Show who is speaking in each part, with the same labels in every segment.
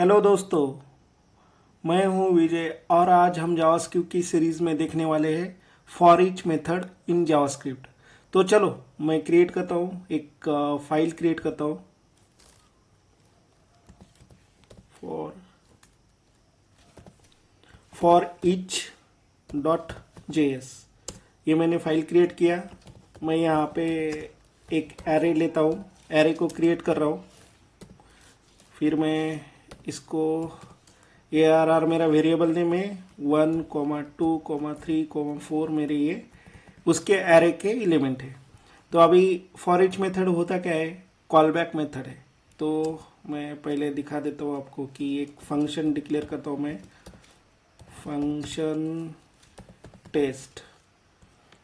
Speaker 1: Hello दोस्तों, मैं हूं विजय और आज हम जावास्क्रिप्ट की सीरीज में देखने वाले हैं for each method in JavaScript. तो चलो मैं क्रिएट करता हूं, एक फाइल क्रिएट करता हूं for for each dot JS. ये मैंने फाइल क्रिएट किया। मैं यहाँ पे एक एरे लेता हूँ, एरे को क्रिएट कर रहा हूँ। फिर मैं इसको ARR मेरा वेरिएबल नेम है 1,2,3,4 मेरे ये उसके एरे के एलिमेंट है। तो अभी फॉर ईच मेथड होता क्या है, कॉल बैक मेथड है। तो मैं पहले दिखा देता हूँ आपको कि एक फंक्शन डिक्लेयर करता हूँ मैं, फंक्शन टेस्ट।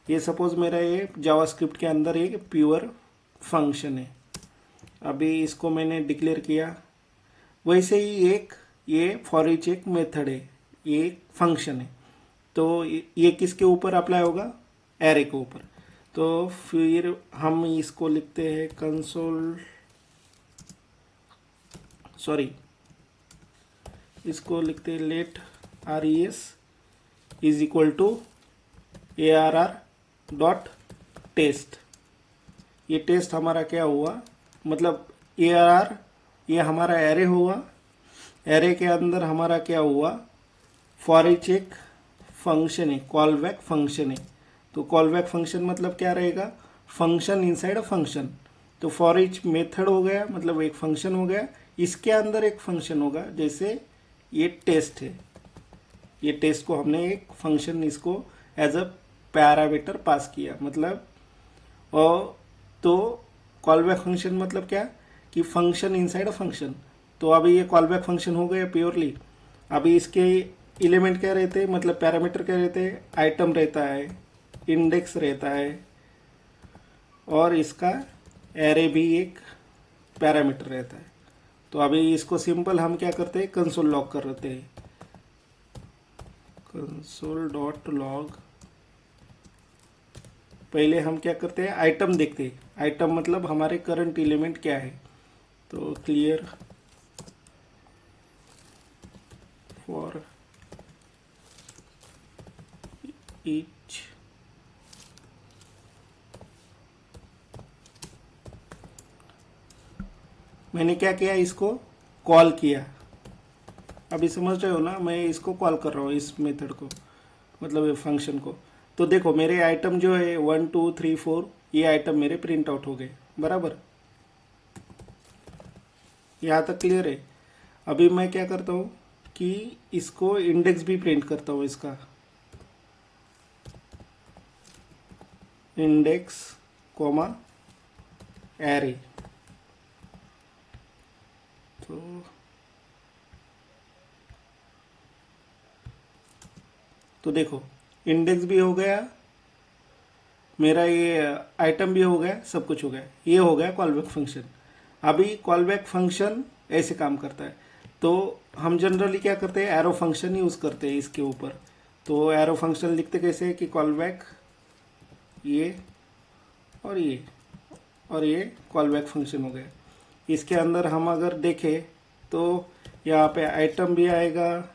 Speaker 1: ये सपोज मेरा ये जावास्क्रिप्ट के अंदर एक प्योर फंक्शन है। अभी इसको मैंने डिक्लेयर किया। वैसे ही एक ये फॉर ईच एक मेथड है, ये एक फंक्शन है। तो ये किसके ऊपर अप्लाई होगा, एरे के ऊपर। तो फिर हम इसको लिखते हैं कंसोल, सॉरी इसको लिखते हैं let res is equal to ARR dot test. ये टेस्ट हमारा क्या हुआ, मतलब ARR ये हमारा एरे हुआ। एरे के अंदर हमारा क्या हुआ, फॉर ईच एक फंक्शन है, कॉल बैक फंक्शन है। तो कॉल बैक फंक्शन मतलब क्या रहेगा, फंक्शन इनसाइड अ फंक्शन। तो फॉर ईच मेथड हो गया, मतलब एक फंक्शन हो गया, इसके अंदर एक फंक्शन होगा। जैसे ये टेस्ट है, ये टेस्ट को हमने एक फंक्शन इसको एज अ पैरामीटर पास किया, मतलब और तो कॉल बैक फंक्शन मतलब क्या कि फंक्शन इनसाइड अ फंक्शन। तो अभी ये कॉल बैक फंक्शन हो गया प्योरली। अभी इसके एलिमेंट क्या रहते हैं, मतलब पैरामीटर क्या रहते हैं, आइटम रहता है, इंडेक्स रहता है, और इसका एरे भी एक पैरामीटर रहता है। तो अभी इसको सिंपल हम क्या करते हैं, कंसोल लॉग कर देते हैं, कंसोल डॉट लॉग। पहले हम क्या करते हैं, आइटम देखते हैं। आइटम मतलब हमारे करंट एलिमेंट क्या है। तो क्लियर फॉर ईच मैंने क्या किया, इसको कॉल किया। अभी समझ रहे हो ना, मैं इसको कॉल कर रहा हूँ इस मेथड को, मतलब ये फंक्शन को। तो देखो मेरे आइटम जो है 1 2 3 4, ये आइटम मेरे प्रिंट आउट हो गए बराबर। यहाँ तक क्लियर है। अभी मैं क्या करता हूँ कि इसको इंडेक्स भी प्रिंट करता हूँ, इसका इंडेक्स कॉमा एरे। तो देखो इंडेक्स भी हो गया मेरा, ये आइटम भी हो गया, सब कुछ हो गया। ये हो गया कॉल बैक फंक्शन। अभी कॉल बैक फंक्शन ऐसे काम करता है। तो हम जनरली क्या करते हैं, एरो फंक्शन यूज़ करते हैं इसके ऊपर। तो एरो फंक्शन लिखते कैसे है कि कॉल बैक ये और ये और ये कॉल बैक फंक्शन हो गया। इसके अंदर हम अगर देखें तो यहाँ पे आइटम भी आएगा,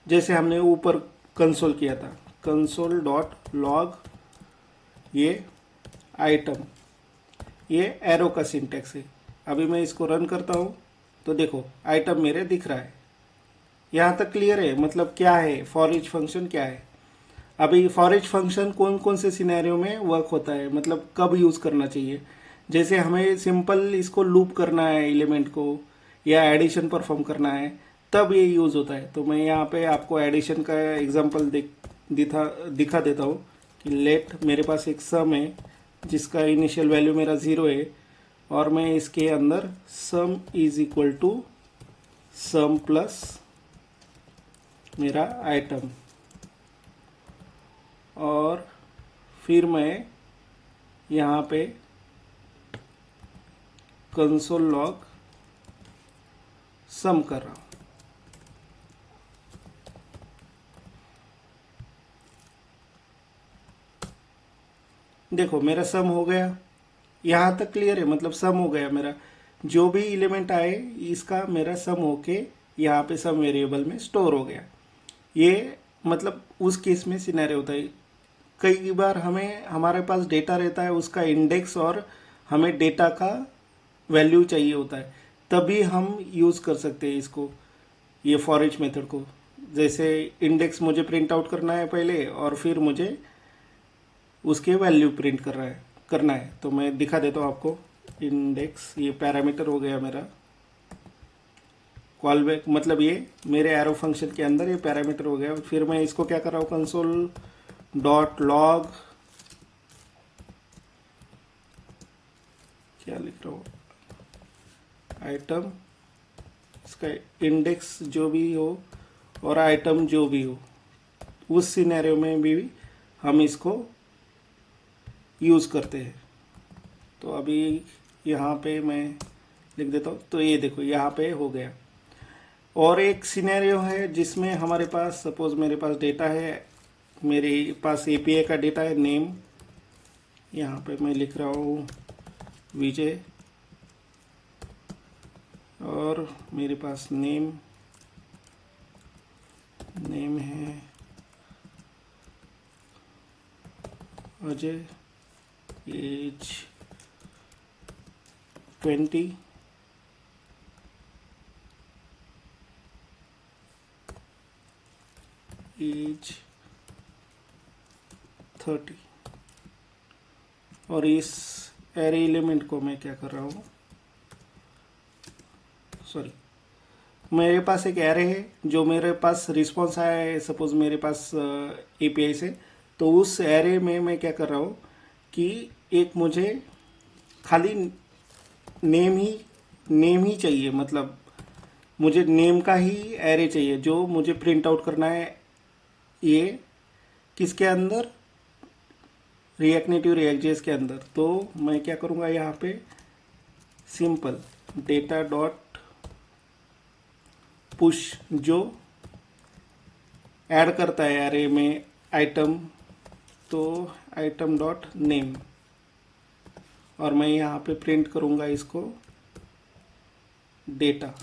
Speaker 1: जैसे हमने ऊपर कंसोल किया था, कंसोल डॉट लॉग ये आइटम, ये एरो का सिंटेक्स है। अभी मैं इसको रन करता हूँ तो देखो आइटम मेरे दिख रहा है। यहाँ तक क्लियर है, मतलब क्या है फॉर ईच फंक्शन क्या है। अभी फॉर ईच फंक्शन कौन कौन से सिनेरियो में वर्क होता है, मतलब कब यूज़ करना चाहिए। जैसे हमें सिंपल इसको लूप करना है एलिमेंट को, या एडिशन परफॉर्म करना है, तब ये यूज़ होता है। तो मैं यहाँ पे आपको एडिशन का एग्जांपल दिखा देता हूँ कि लेट मेरे पास एक सम है जिसका इनिशियल वैल्यू मेरा 0 है, और मैं इसके अंदर sum is equal to sum plus मेरा आइटम, और फिर मैं यहाँ पे कंसोल लॉग सम कर रहा हूँ। देखो मेरा सम हो गया, यहाँ तक क्लियर है, मतलब सम हो गया मेरा। जो भी एलिमेंट आए इसका मेरा सम होके यहाँ पे सब वेरिएबल में स्टोर हो गया। ये मतलब उस केस में सिनेरियो होता है। कई बार हमें हमारे पास डेटा रहता है, उसका इंडेक्स और हमें डेटा का वैल्यू चाहिए होता है, तभी हम यूज़ कर सकते हैं इसको, ये फॉर ईच मेथड को। जैसे इंडेक्स मुझे प्रिंट आउट करना है पहले और फिर मुझे उसके वैल्यू प्रिंट करना है। तो मैं दिखा देता हूँ आपको। इंडेक्स ये पैरामीटर हो गया मेरा, कॉल बैक मतलब ये मेरे एरो फंक्शन के अंदर ये पैरामीटर हो गया। फिर मैं इसको क्या कर रहा हूँ, कंसोल डॉट लॉग क्या लिख रहा हूँ, आइटम, इसका इंडेक्स जो भी हो और आइटम जो भी हो, उस सिनेरियो में भी हम इसको यूज़ करते हैं। तो अभी यहाँ पे मैं लिख देता हूँ। तो ये देखो यहाँ पे हो गया। और एक सिनेरियो है जिसमें हमारे पास, सपोज मेरे पास डेटा है, मेरे पास एपीआई का डेटा है नेम, यहाँ पे मैं लिख रहा हूँ विजय, और मेरे पास नेम है अजय, एज 20, एज 30। और इस एरे एलिमेंट को मैं क्या कर रहा हूँ, सॉरी, मेरे पास एक एरे है जो मेरे पास रिस्पॉन्स आया है, सपोज मेरे पास एपीआई से। तो उस एरे में मैं क्या कर रहा हूँ कि एक मुझे खाली नेम ही चाहिए, मतलब मुझे नेम का ही एरे चाहिए जो मुझे प्रिंट आउट करना है। ये किसके अंदर, रिएक्ट नेटिव रिएक्ट.जेएस के अंदर। तो मैं क्या करूँगा, यहाँ पे सिंपल डेटा डॉट पुश जो ऐड करता है एरे में आइटम, तो आइटम डॉट नेम, और मैं यहाँ पे प्रिंट करूँगा इसको डेटा।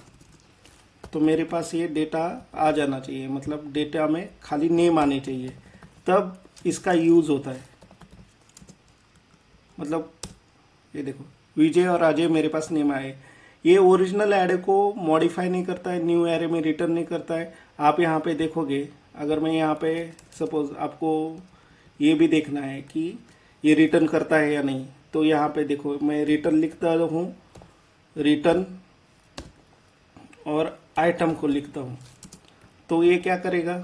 Speaker 1: तो मेरे पास ये डेटा आ जाना चाहिए, मतलब डेटा में खाली नेम आने चाहिए, तब इसका यूज़ होता है। मतलब ये देखो विजय और अजय मेरे पास नेम आए। ये ओरिजिनल एरे को मॉडिफाई नहीं करता है, न्यू एरे में रिटर्न नहीं करता है। आप यहाँ पे देखोगे, अगर मैं यहाँ पे सपोज आपको ये भी देखना है कि ये रिटर्न करता है या नहीं, तो यहाँ पे देखो मैं रिटर्न लिखता हूँ, रिटर्न, और आइटम को लिखता हूँ। तो ये क्या करेगा,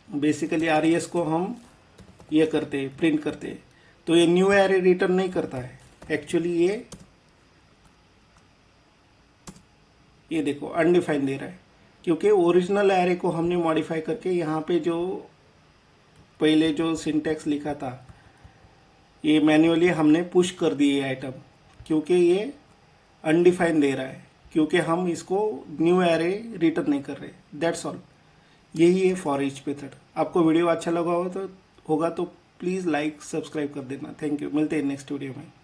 Speaker 1: बेसिकली आरईएस को हम ये करते हैं, प्रिंट करते हैं। तो ये न्यू एरे रिटर्न नहीं करता है एक्चुअली, ये देखो अनडिफाइंड दे रहा है, क्योंकि ओरिजिनल एरे को हमने मॉडिफाई करके यहाँ पे जो पहले जो सिंटैक्स लिखा था, ये मैन्युअली हमने पुश कर दिए आइटम, क्योंकि ये अनडिफाइंड दे रहा है, क्योंकि हम इसको न्यू एरे रिटर्न नहीं कर रहे। दैट्स ऑल, यही है फॉर ईच मेथड। आपको वीडियो अच्छा लगा होगा तो प्लीज़ लाइक सब्सक्राइब कर देना। थैंक यू, मिलते हैं नेक्स्ट वीडियो में।